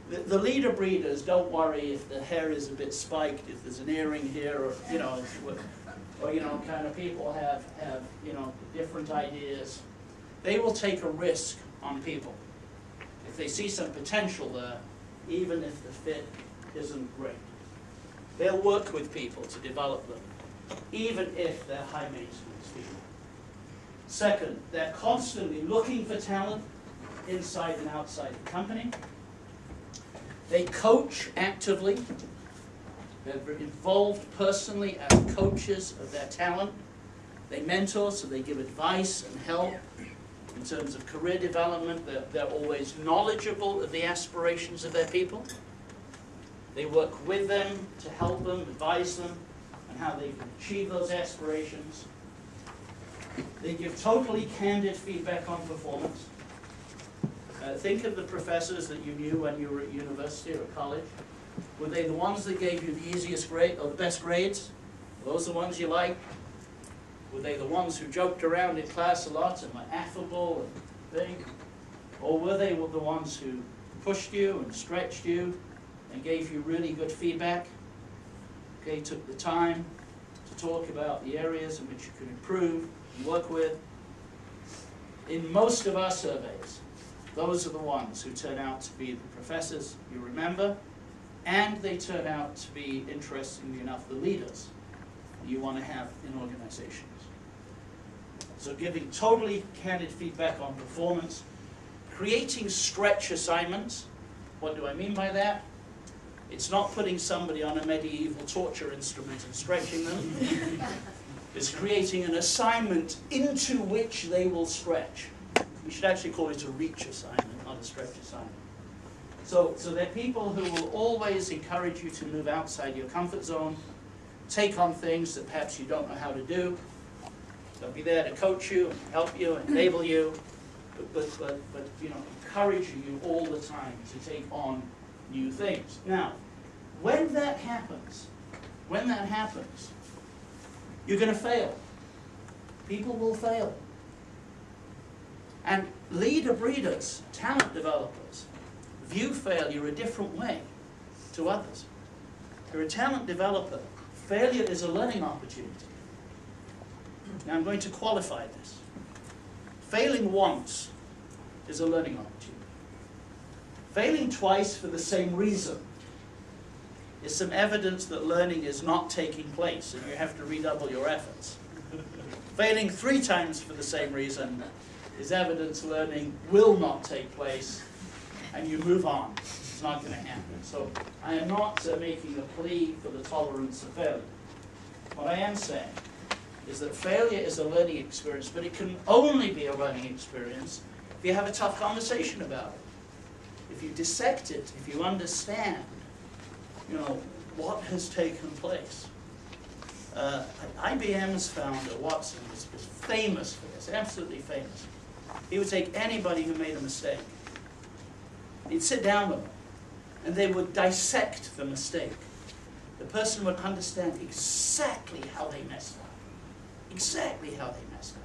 The leader breeders don't worry if the hair is a bit spiked, if there's an earring here, or kind of people have different ideas. They will take a risk on people if they see some potential there, even if the fit isn't great. They'll work with people to develop them, even if they're high maintenance people. Second, they're constantly looking for talent inside and outside the company. They coach actively. They're involved personally as coaches of their talent. They mentor, so they give advice and help in terms of career development. They're always knowledgeable of the aspirations of their people. They work with them to help them, advise them on how they can achieve those aspirations. They give totally candid feedback on performance. Think of the professors that you knew when you were at university or at college. Were they the ones that gave you the easiest grade or the best grades? Were those the ones you liked? Were they the ones who joked around in class a lot and were affable and thing? Or were they the ones who pushed you and stretched you and gave you really good feedback? Okay, took the time to talk about the areas in which you could improve and work with. In most of our surveys, those are the ones who turn out to be the professors you remember, and they turn out to be, interestingly enough, the leaders you want to have in organizations. So giving totally candid feedback on performance, creating stretch assignments. What do I mean by that? It's not putting somebody on a medieval torture instrument and stretching them. It's creating an assignment into which they will stretch. We should actually call it a reach assignment, not a stretch assignment. So they're people who will always encourage you to move outside your comfort zone, take on things that perhaps you don't know how to do. They'll be there to coach you, and help you, and enable you, but encourage you all the time to take on new things. Now, when that happens, you're going to fail. People will fail. And leader breeders, talent developers, view failure a different way to others. If you're a talent developer, failure is a learning opportunity. Now I'm going to qualify this. Failing once is a learning opportunity. Failing twice for the same reason is some evidence that learning is not taking place and you have to redouble your efforts. Failing 3 times for the same reason is evidence learning will not take place and you move on. It's not going to happen. So I am not making a plea for the tolerance of failure. What I am saying is that failure is a learning experience, but it can only be a learning experience if you have a tough conversation about it. If you dissect it, if you understand, what has taken place. IBM's founder, Watson, was famous for this, absolutely famous. He would take anybody who made a mistake. He'd sit down with them, and they would dissect the mistake. The person would understand exactly how they messed up. Exactly how they messed up.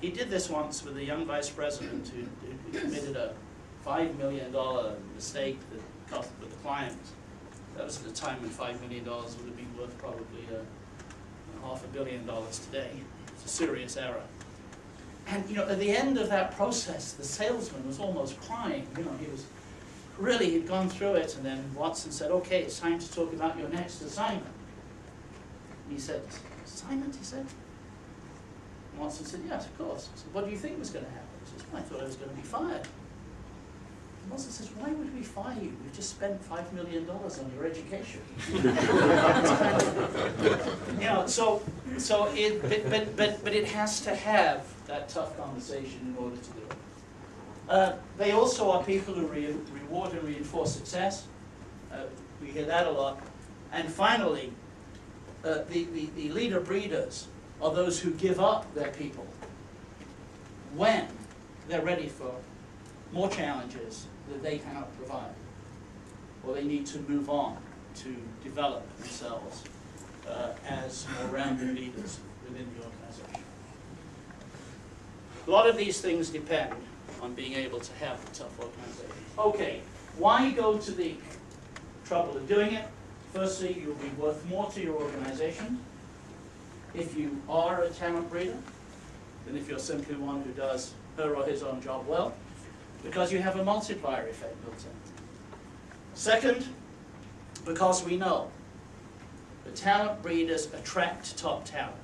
He did this once with a young vice president who committed a $5 million mistake that cost with the client. That was at a time when $5 million would have been worth probably $500 million today. It's a serious error. And at the end of that process, the salesman was almost crying. He'd gone through it, and then Watson said, "Okay, it's time to talk about your next assignment." And he said, "Assignment?" he said. And Watson said, "Yes, of course." He said, "What do you think was going to happen?" He says, "Well, I thought I was going to be fired." And Watson says, "Why would we fire you? We've just spent $5 million on your education." But it has to have that tough conversation in order to do it. They also are people who reward and reinforce success. We hear that a lot. And finally, the leader breeders are those who give up their people when they're ready for more challenges that they cannot provide, or they need to move on to develop themselves as more rounded leaders within the organization. A lot of these things depend on being able to have a tough organization. Okay, Why go to the trouble of doing it? Firstly, you'll be worth more to your organization if you are a talent breeder than if you're simply one who does her or his own job well, because you have a multiplier effect built in. Second, because we know the talent breeders attract top talent.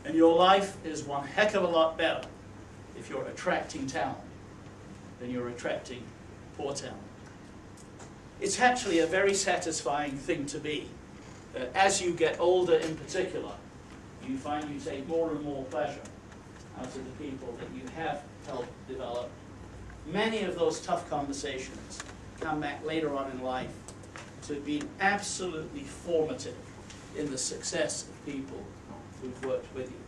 And your life is one heck of a lot better if you're attracting talent than you're attracting poor talent. It's actually a very satisfying thing to be. As you get older in particular, you find you take more and more pleasure out of the people that you have helped develop. Many of those tough conversations come back later on in life to be absolutely formative in the success of people who've worked with you.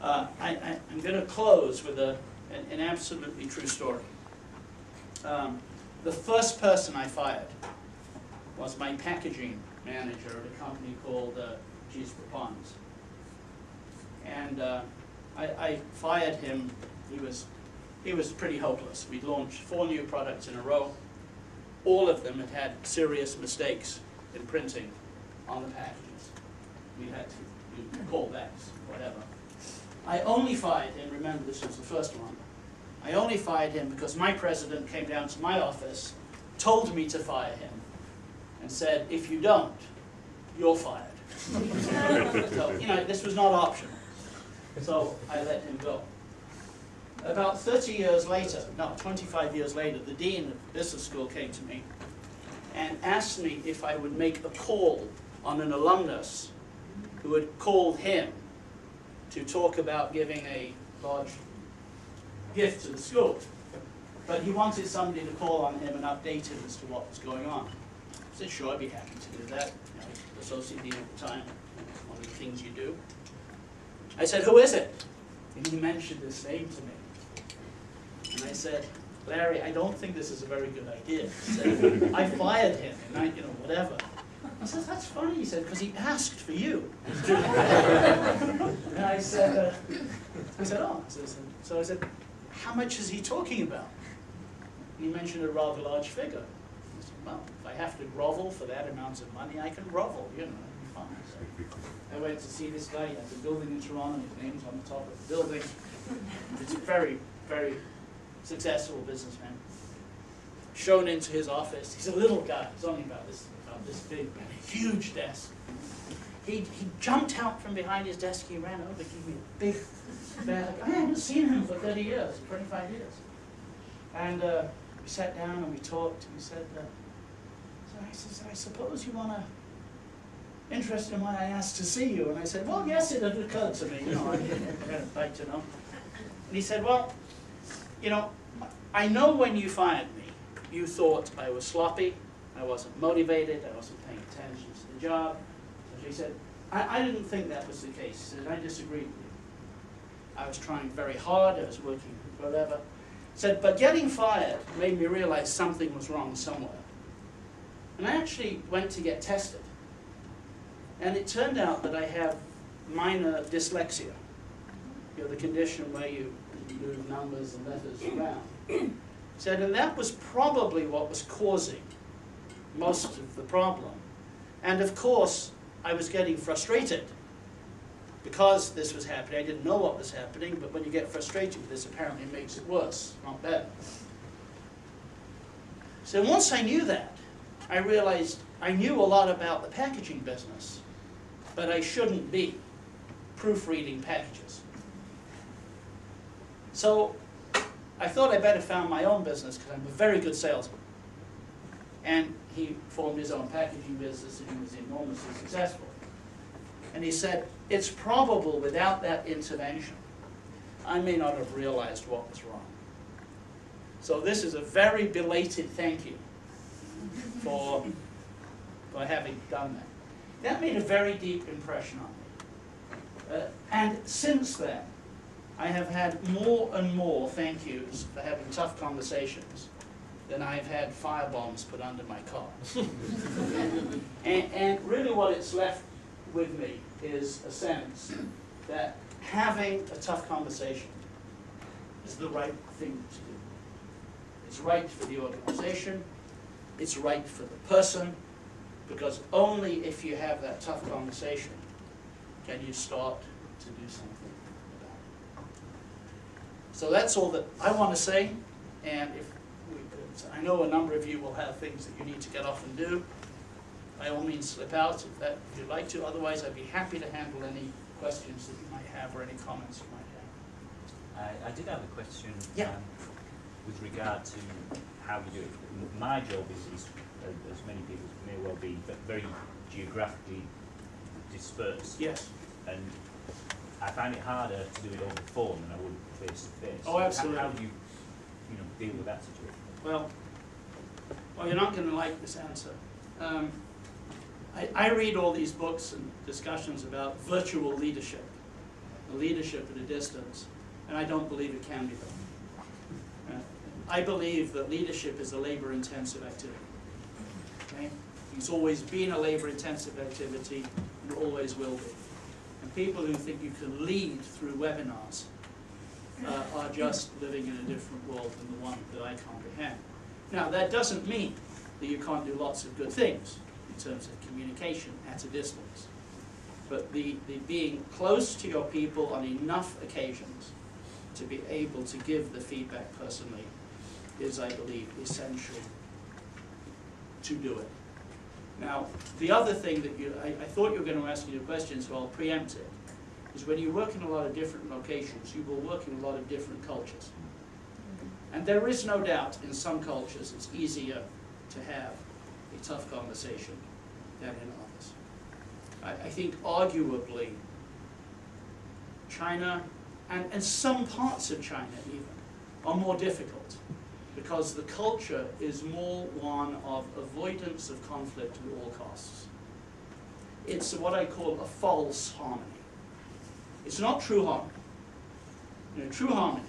I'm going to close with an absolutely true story. The first person I fired was my packaging manager at a company called Cheese for Ponds. And I fired him. He was pretty hopeless. We'd launched 4 new products in a row. All of them had had serious mistakes in printing on the packages. We had to do callbacks, whatever. I only fired him, remember this was the first one, I only fired him because my president came down to my office, told me to fire him, and said, if you don't, you're fired. So, you know, this was not optional. So I let him go. About 30 years later, no, 25 years later, the dean of business school came to me and asked me if I would make a call on an alumnus who had called him to talk about giving a large gift to the school. But he wanted somebody to call on him and update him as to what was going on. I said, sure, I'd be happy to do that. You know, associate dean at the time, one of the things you do. I said, who is it? And he mentioned his name to me. And I said, Larry, I don't think this is a very good idea. He said, I fired him, and you know, whatever. I said, that's funny, he said, because he asked for you. And I said, oh. So I said, how much is he talking about? And he mentioned a rather large figure. I said, well, if I have to grovel for that amount of money, I can grovel, you know, it'll be fine. So I went to see this guy. He has a building in Toronto, his name's on the top of the building. It's a very, very successful businessman. Shown into his office. He's a little guy. He's only about this big, and a huge desk. He jumped out from behind his desk. He ran over, gave me a big bag. I haven't seen him for 30 years, 25 years. And we sat down and we talked. And he said, I suppose you want to interested in why I asked to see you. And I said, well, yes, it had occurred to me. You know, I'd like to know. And he said, well, you know, I know when you fired me, you thought I was sloppy, I wasn't motivated, I wasn't paying attention to the job. So he said, I didn't think that was the case. He said, I disagreed with you. I was trying very hard, I was working whatever. He said, but getting fired made me realize something was wrong somewhere. And I actually went to get tested. And it turned out that I have minor dyslexia. You know, the condition where you move numbers and letters around. He said, and that was probably what was causing most of the problem. And of course, I was getting frustrated because this was happening. I didn't know what was happening, but when you get frustrated, this apparently makes it worse, not better. So once I knew that, I realized I knew a lot about the packaging business, but I shouldn't be proofreading packages. So I thought I better found my own business because I'm a very good salesman. And he formed his own packaging business and he was enormously successful. And he said, it's probable without that intervention, I may not have realized what was wrong. So this is a very belated thank you for having done that. That made a very deep impression on me. And since then, I have had more and more thank yous for having tough conversations than I've had firebombs put under my car. and really what it's left with me is a sense that having a tough conversation is the right thing to do. It's right for the organization. It's right for the person, because only if you have that tough conversation can you start to do something about it. So that's all that I want to say, and if we could, I know a number of you will have things that you need to get off and do. By all means, slip out if you'd like to. Otherwise, I'd be happy to handle any questions that you might have or any comments you might have. I did have a question with regard to how we do it. My job is as many people may well be, but very geographically dispersed. Yes. And I find it harder to do it over the phone than I would face to face. Oh, absolutely. How do you deal with that situation? Well, you're not going to like this answer. I read all these books and discussions about virtual leadership, leadership at a distance, and I don't believe it can be done. I believe that leadership is a labor-intensive activity. Okay? It's always been a labor-intensive activity and always will be. And people who think you can lead through webinars are just living in a different world than the one that I comprehend. Now, that doesn't mean that you can't do lots of good things in terms of communication at a distance. But the being close to your people on enough occasions to be able to give the feedback personally is, I believe, essential to do it. Now, the other thing that I thought you were going to ask me a question, so I'll preempt it, is when you work in a lot of different locations, you will work in a lot of different cultures. And there is no doubt in some cultures it's easier to have a tough conversation than in others. I think arguably China, and some parts of China even, are more difficult because the culture is more one of avoidance of conflict at all costs. It's what I call a false harmony. It's not true harmony. True harmony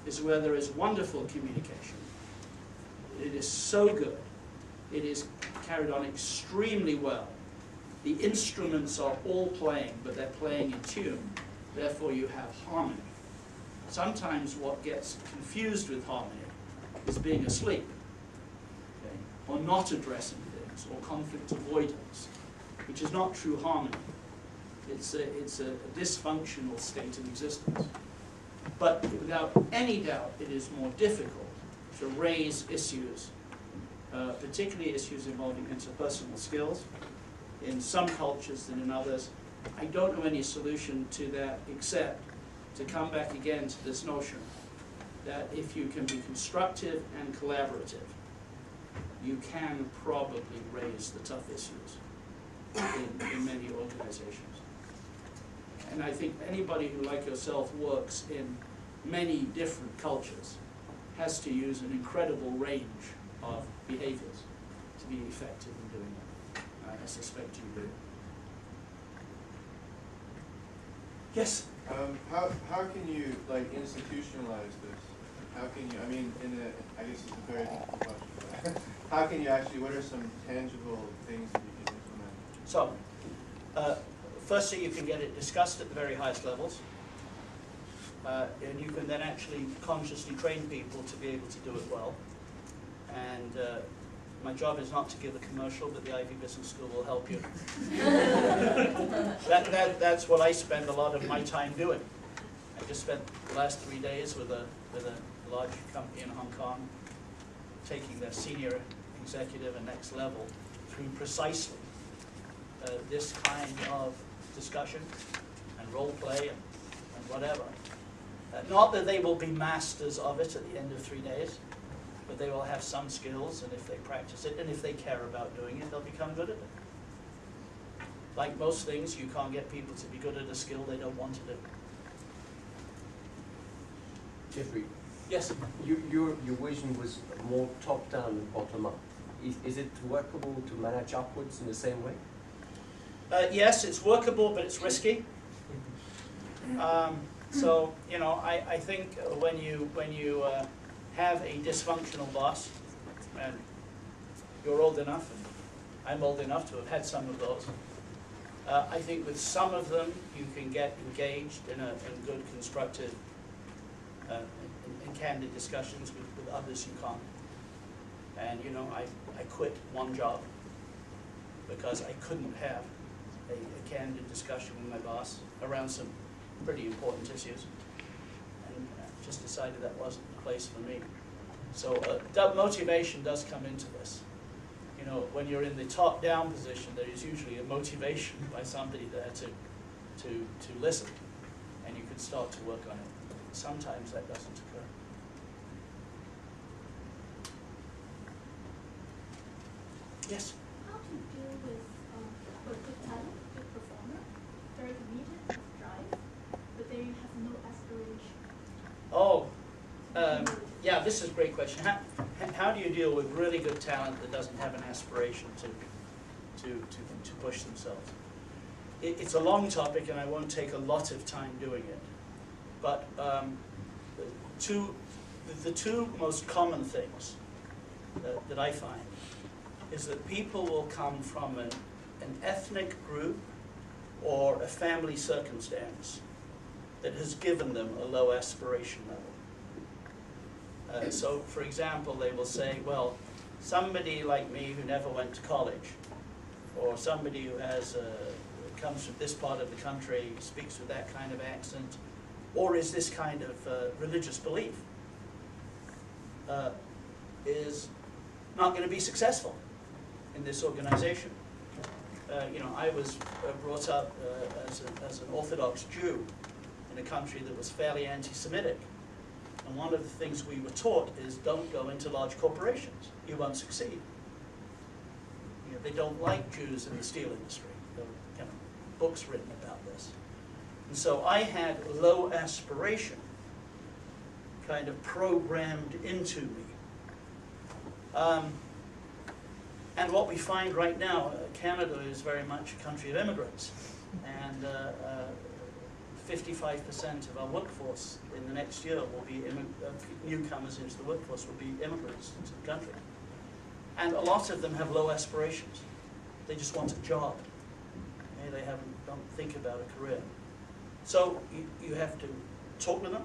is where there is wonderful communication. It is so good. It is carried on extremely well. The instruments are all playing, but they're playing in tune. Therefore, you have harmony. Sometimes what gets confused with harmony is being asleep, okay? Or not addressing things, or conflict avoidance, which is not true harmony. It's a dysfunctional state of existence. But without any doubt, it is more difficult to raise issues, particularly issues involving interpersonal skills, in some cultures than in others. I don't know any solution to that except to come back again to this notion that if you can be constructive and collaborative, you can probably raise the tough issues in many organizations. And I think anybody who, like yourself, works in many different cultures has to use an incredible range of behaviors to be effective in doing that. I suspect you do. Yes? How can you institutionalize this? How can you, I guess it's a very difficult question, but how can you actually, what are some tangible things that you can implement? So, firstly, you can get it discussed at the very highest levels, and you can then actually consciously train people to be able to do it well. And my job is not to give a commercial, but the Ivey Business School will help you. That's what I spend a lot of my time doing. I just spent the last 3 days with a large company in Hong Kong, taking their senior executive and next level through precisely this kind of discussion and role play and whatever. Not that they will be masters of it at the end of 3 days, but they will have some skills, and if they practice it, and if they care about doing it, they'll become good at it. Like most things, you can't get people to be good at a skill they don't want to do. Jeffrey, Yes? your vision was more top-down than bottom-up. Is it workable to manage upwards in the same way? Yes, it's workable, but it's risky. So, I think when you have a dysfunctional boss, and you're old enough, and I'm old enough to have had some of those, I think with some of them you can get engaged in good, constructive in candid discussions with others you can't. And you know, I quit one job because I couldn't have a candid discussion with my boss around some pretty important issues, and just decided that wasn't the place for me. So motivation does come into this. You know, when you're in the top-down position, there is usually a motivation by somebody there to listen, and you can start to work on it. Sometimes that doesn't occur. Yes? How to deal with good talent, good performer, very committed, drive, but they have no aspiration? Oh, yeah, this is a great question. How do you deal with really good talent that doesn't have an aspiration to push themselves? It's a long topic, and I won't take a lot of time doing it. But the two most common things that I find is that people will come from an ethnic group or a family circumstance that has given them a low aspiration level. So, for example, they will say, well, somebody like me who never went to college, or somebody who comes from this part of the country, speaks with that kind of accent, or is this kind of religious belief, is not going to be successful in this organization. You know, I was brought up as an Orthodox Jew in a country that was fairly anti-Semitic. And one of the things we were taught is don't go into large corporations. You won't succeed. You know, they don't like Jews in the steel industry. There were kind of books written about this. And so I had low aspiration kind of programmed into me. And what we find right now, Canada is very much a country of immigrants. And 55% of our workforce in the next year will be newcomers into the workforce will be immigrants into the country. And a lot of them have low aspirations. They just want a job. Okay? They don't think about a career. So you have to talk to them,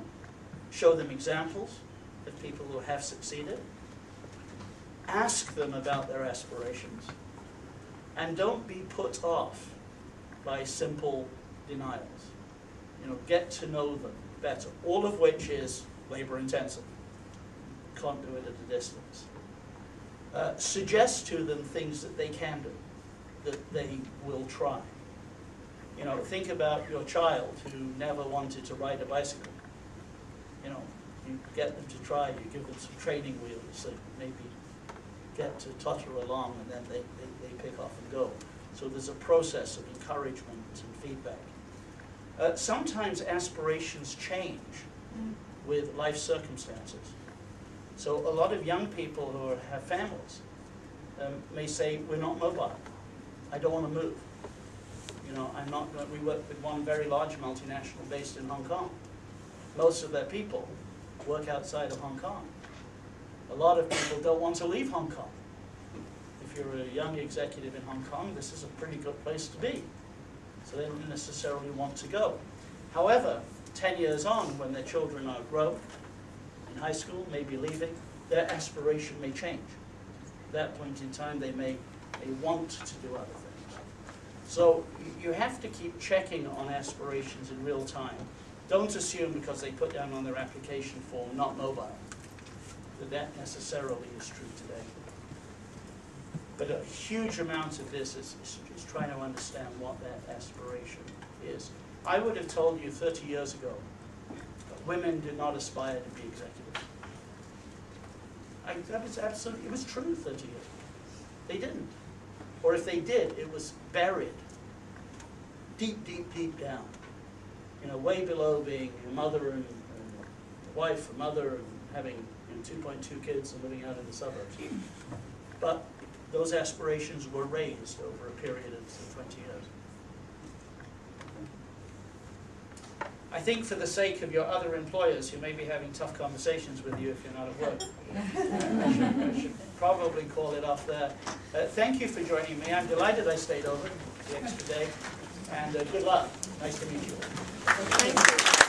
show them examples of people who have succeeded, ask them about their aspirations, and don't be put off by simple denials. You know, get to know them better, all of which is labor intensive. Can't do it at a distance. Suggest to them things that they can do, that they will try. You know, think about your child who never wanted to ride a bicycle. You know, you get them to try, you give them some training wheels that maybe get to totter along, and then they pick off and go. So there's a process of encouragement and feedback. Sometimes aspirations change with life circumstances. So a lot of young people who have families may say, we're not mobile. I don't want to move. You know, I'm not. We work with one very large multinational based in Hong Kong. Most of their people work outside of Hong Kong. A lot of people don't want to leave Hong Kong. If you're a young executive in Hong Kong, this is a pretty good place to be. So they don't necessarily want to go. However, 10 years on, when their children are grown, in high school, maybe leaving, their aspiration may change. At that point in time, they may want to do other things. So you have to keep checking on aspirations in real time. Don't assume because they put down on their application form, not mobile, that necessarily is true today. But a huge amount of this is trying to understand what that aspiration is. I would have told you 30 years ago that women did not aspire to be executives. That was absolutely, it was true 30 years ago. They didn't. Or if they did, it was buried deep, deep, deep down. You know, way below being a mother and a wife, a mother, and having 2.2 kids and living out in the suburbs. But those aspirations were raised over a period of 20 years. I think for the sake of your other employers who may be having tough conversations with you if you're not at work, I should probably call it off there. Thank you for joining me. I'm delighted I stayed over the extra day. And good luck. Nice to meet you. Thank you.